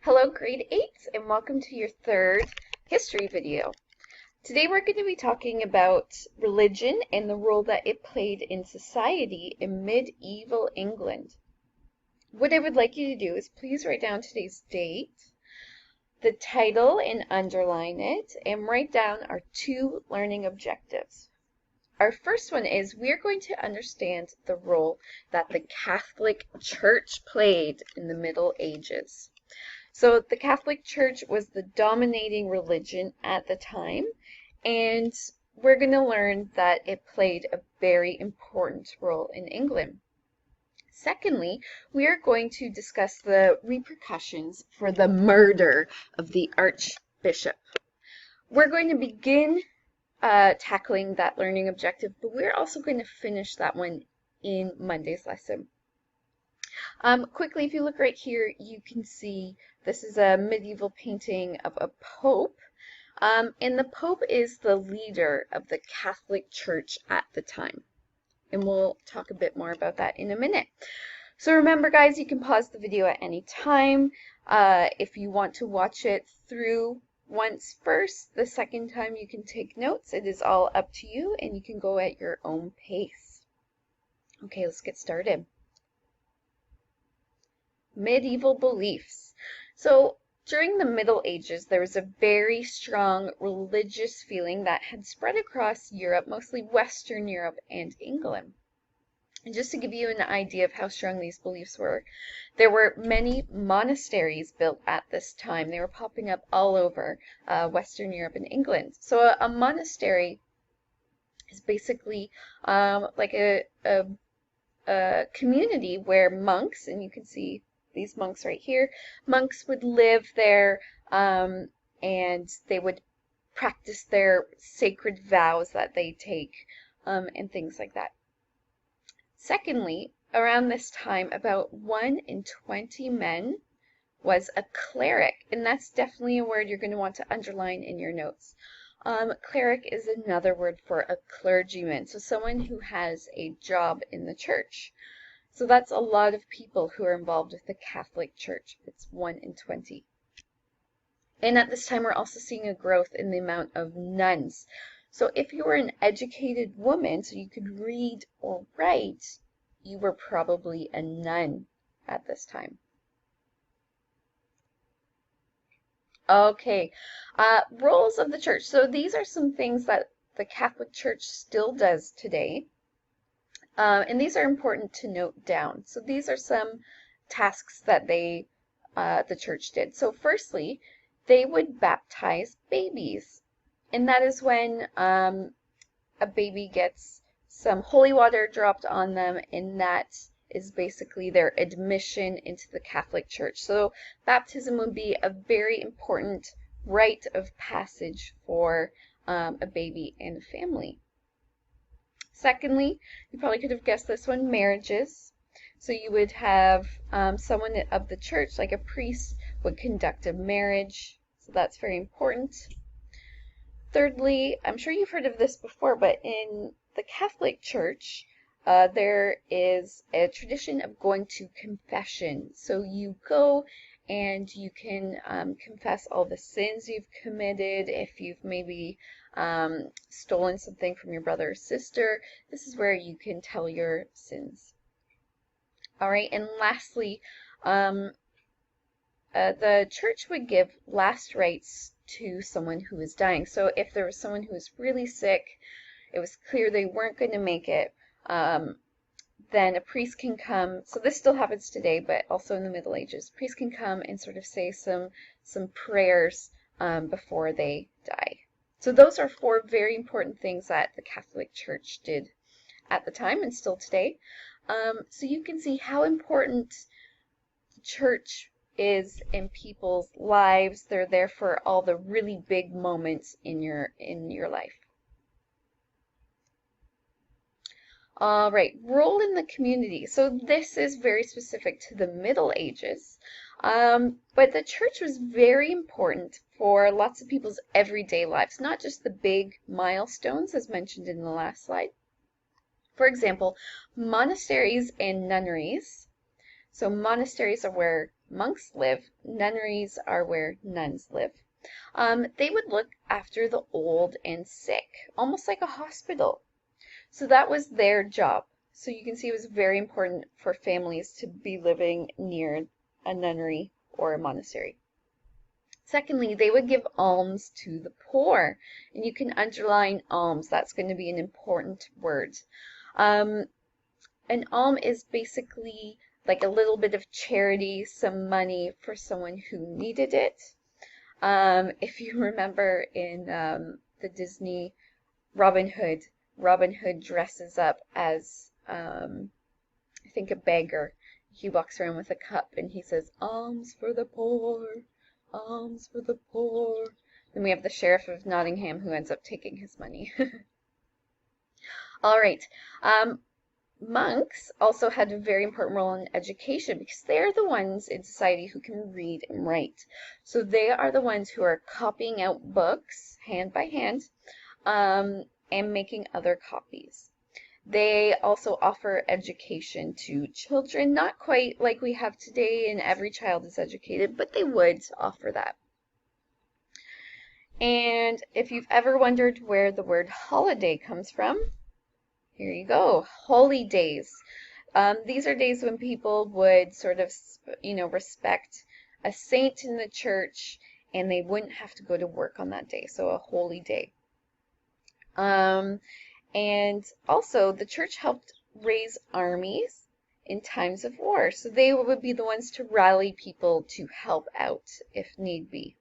Hello grade 8s and welcome to your third history video. Today we're going to be talking about religion and the role that it played in society in medieval England. What I would like you to do is please write down today's date, the title and underline it, and write down our 2 learning objectives. Our first one is we're going to understand the role that the Catholic Church played in the Middle Ages. So the Catholic Church was the dominating religion at the time, and we're going to learn that it played a very important role in England. Secondly, we are going to discuss the repercussions for the murder of the Archbishop. We're going to begin tackling that learning objective, but we're also going to finish that one in Monday's lesson. Quickly, if you look right here, you can see this is a medieval painting of a pope. And the pope is the leader of the Catholic Church at the time. And we'll talk a bit more about that in a minute. So remember, guys, you can pause the video at any time. If you want to watch it through once first, the second time you can take notes. It is all up to you, and you can go at your own pace. Okay, let's get started. Medieval beliefs. So during the Middle Ages, there was a very strong religious feeling that had spread across Europe, mostly Western Europe and England. And just to give you an idea of how strong these beliefs were, there were many monasteries built at this time. They were popping up all over Western Europe and England. So a monastery is basically like a community where monks, and you can see these monks right here, monks would live there and they would practice their sacred vows that they take and things like that. Secondly, around this time, about 1 in 20 men was a cleric, and that's definitely a word you're going to want to underline in your notes. Cleric is another word for a clergyman, so someone who has a job in the church. So that's a lot of people who are involved with the Catholic Church. It's 1 in 20. And at this time, we're also seeing a growth in the amount of nuns. So if you were an educated woman, so you could read or write, you were probably a nun at this time. Okay, roles of the church. So these are some things that the Catholic Church still does today. And these are important to note down. So these are some tasks that the church did. So firstly, they would baptize babies. And that is when a baby gets some holy water dropped on them, and that is basically their admission into the Catholic Church. So baptism would be a very important rite of passage for a baby and a family. Secondly, you probably could have guessed this one, marriages. So you would have someone of the church, like a priest, would conduct a marriage. So that's very important. Thirdly, I'm sure you've heard of this before, but in the Catholic Church, there is a tradition of going to confession. So you go and you can confess all the sins you've committed. If you've maybe stolen something from your brother or sister, this is where you can tell your sins. All right, and lastly, the church would give last rites to someone who is dying. So if there was someone who was really sick, it was clear they weren't going to make it, then a priest can come. So this still happens today, but also in the Middle Ages. A priest can come and sort of say some prayers before they die. So those are 4 very important things that the Catholic Church did at the time and still today. So you can see how important the church is in people's lives. They're there for all the really big moments in your life. All right, role in the community. So this is very specific to the Middle Ages, but the church was very important for lots of people's everyday lives, not just the big milestones as mentioned in the last slide. For example, monasteries and nunneries. So monasteries are where monks live. Nunneries are where nuns live. They would look after the old and sick, almost like a hospital. So that was their job. So you can see it was very important for families to be living near a nunnery or a monastery. Secondly, they would give alms to the poor. And you can underline alms. That's going to be an important word. An alm is basically like a little bit of charity, some money for someone who needed it. If you remember in the Disney Robin Hood, Robin Hood dresses up as, I think, a beggar. He walks around with a cup and he says, alms for the poor, alms for the poor. Then we have the Sheriff of Nottingham who ends up taking his money. All right. Monks also had a very important role in education because they're the ones in society who can read and write. So they are the ones who are copying out books hand by hand and making other copies. They also offer education to children, not quite like we have today and every child is educated, but they would offer that. And if you've ever wondered where the word holiday comes from, here you go, holy days. These are days when people would sort of, respect a saint in the church and they wouldn't have to go to work on that day, so a holy day. And also, the church helped raise armies in times of war, so they would be the ones to rally people to help out if need be.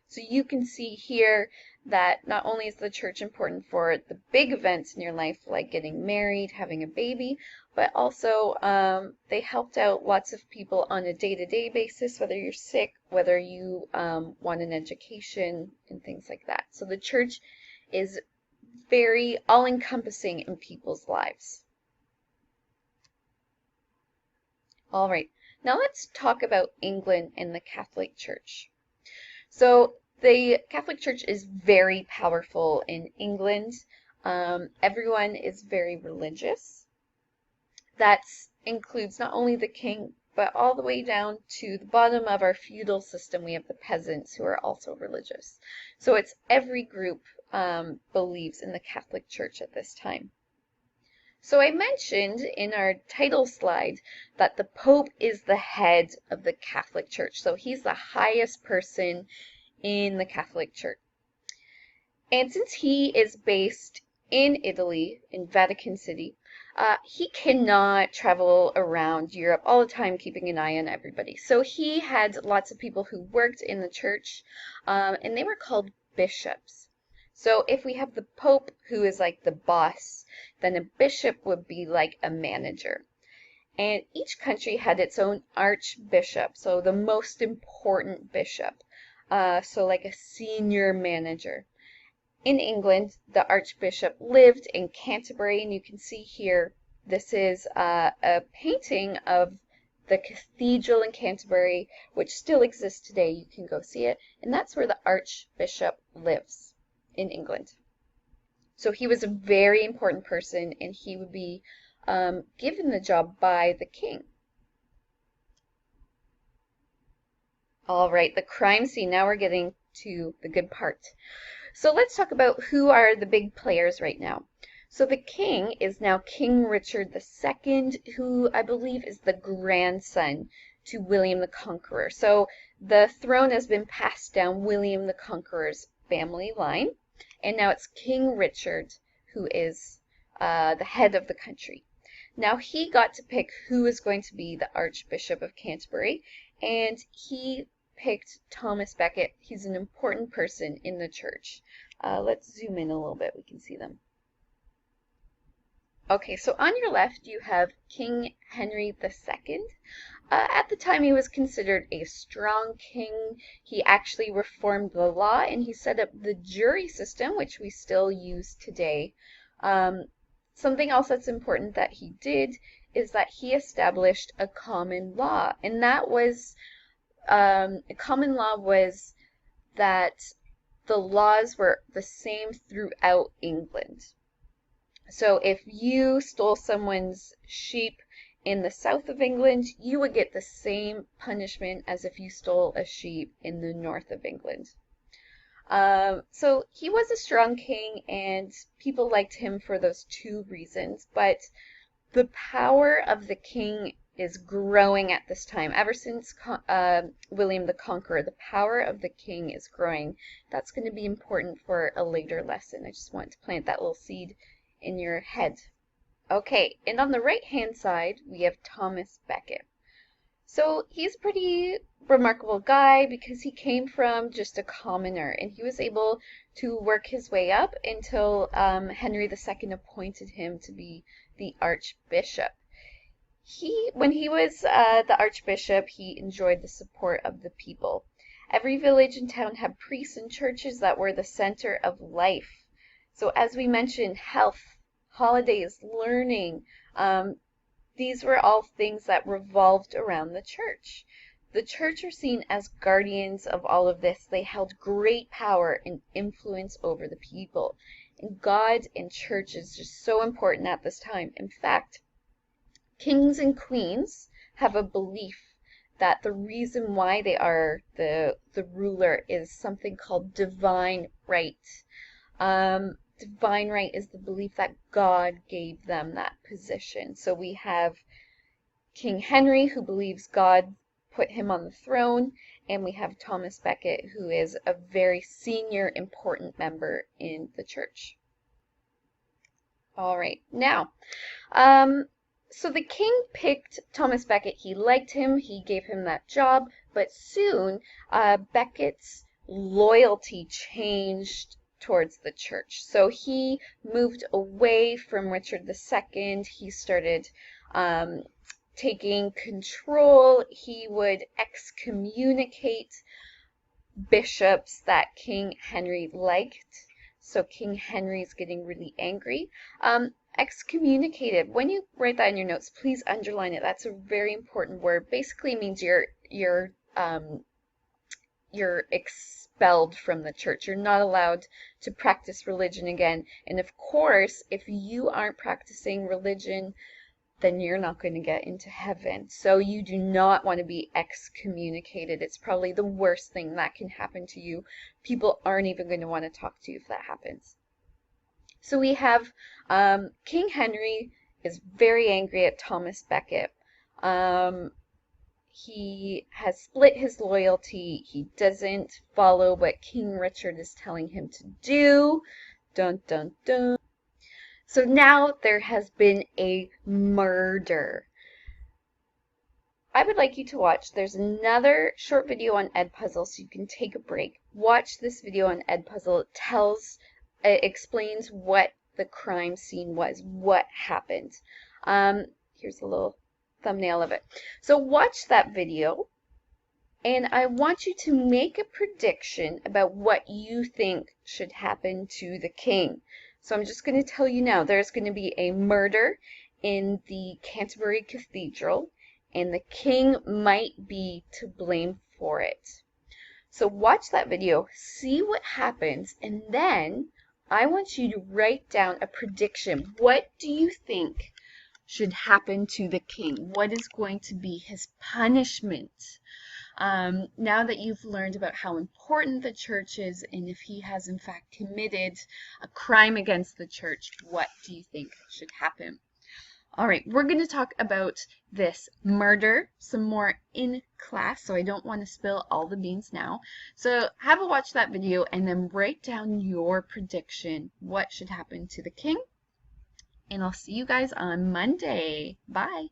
So you can see here that not only is the church important for the big events in your life, like getting married, having a baby, but also they helped out lots of people on a day-to-day basis, whether you're sick, whether you want an education, and things like that. So the church is very all-encompassing in people's lives. All right, now let's talk about England and the Catholic Church. So the Catholic Church is very powerful in England. Everyone is very religious. That includes not only the king, but all the way down to the bottom of our feudal system, we have the peasants who are also religious. So it's every group believes in the Catholic Church at this time. So I mentioned in our title slide that the Pope is the head of the Catholic Church. So he's the highest person in the Catholic Church. And since he is based in Italy, in Vatican City, he cannot travel around Europe all the time keeping an eye on everybody. So he had lots of people who worked in the church, and they were called bishops. So if we have the Pope, who is like the boss, then a bishop would be like a manager. And each country had its own archbishop, so the most important bishop. So like a senior manager. In England, the archbishop lived in Canterbury, and you can see here, this is a painting of the cathedral in Canterbury, which still exists today. You can go see it, and that's where the archbishop lives in England. So he was a very important person, and he would be given the job by the king. All right, the crime scene. Now we're getting to the good part. So let's talk about who are the big players right now. So the king is now King Richard II, who I believe is the grandson to William the Conqueror. So the throne has been passed down William the Conqueror's family line, and now it's King Richard who is the head of the country. Now he got to pick who is going to be the Archbishop of Canterbury, and he picked Thomas Becket. He's an important person in the church. Let's zoom in a little bit. We can see them. Okay, so on your left you have King Henry II. At the time he was considered a strong king. He actually reformed the law and he set up the jury system, which we still use today. Something else that's important that he did is that he established a common law, and that was a common law was that the laws were the same throughout England. So if you stole someone's sheep in the south of England, you would get the same punishment as if you stole a sheep in the north of England. So he was a strong king, and people liked him for those two reasons, but the power of the king is growing at this time. Ever since William the Conqueror, the power of the king is growing. That's going to be important for a later lesson. I just want to plant that little seed in your head. Okay, and on the right-hand side, we have Thomas Becket. So he's a pretty remarkable guy because he came from just a commoner, and he was able to work his way up until Henry II appointed him to be the archbishop. When he was the archbishop, he enjoyed the support of the people. Every village and town had priests and churches that were the center of life. So as we mentioned, health, holidays, learning, these were all things that revolved around the church. The church are seen as guardians of all of this. They held great power and influence over the people. And God and church is just so important at this time. In fact, kings and queens have a belief that the reason why they are the ruler is something called divine right. Divine right is the belief that God gave them that position. So we have King Henry, who believes God put him on the throne, and we have Thomas Becket, who is a very senior, important member in the church. All right, now, so the king picked Thomas Becket. He liked him, he gave him that job, but soon Becket's loyalty changed towards the church. So he moved away from Richard II. He started taking control. He would excommunicate bishops that King Henry liked. So King Henry's getting really angry. Excommunicated. When you write that in your notes, please underline it. That's a very important word. Basically means you're expelled from the church. You're not allowed to practice religion again. And of course, if you aren't practicing religion, then you're not going to get into heaven. So you do not want to be excommunicated. It's probably the worst thing that can happen to you. People aren't even going to want to talk to you if that happens. So we have King Henry is very angry at Thomas Becket. He has split his loyalty. He doesn't follow what King Richard is telling him to do. Dun, dun, dun. So now there has been a murder. I would like you to watch. There's another short video on Edpuzzle, so you can take a break. Watch this video on Edpuzzle. It explains what the crime scene was, what happened. Here's a little thumbnail of it. So watch that video, and I want you to make a prediction about what you think should happen to the king. So I'm just going to tell you now, there's going to be a murder in the Canterbury Cathedral, and the king might be to blame for it. So watch that video, see what happens, and then I want you to write down a prediction. What do you think should happen to the king? What is going to be his punishment? Now that you've learned about how important the church is and if he has in fact committed a crime against the church, what do you think should happen? All right, we're going to talk about this murder some more in class, so I don't want to spill all the beans now. So have a watch that video and then write down your prediction. What should happen to the king? And I'll see you guys on Monday. Bye.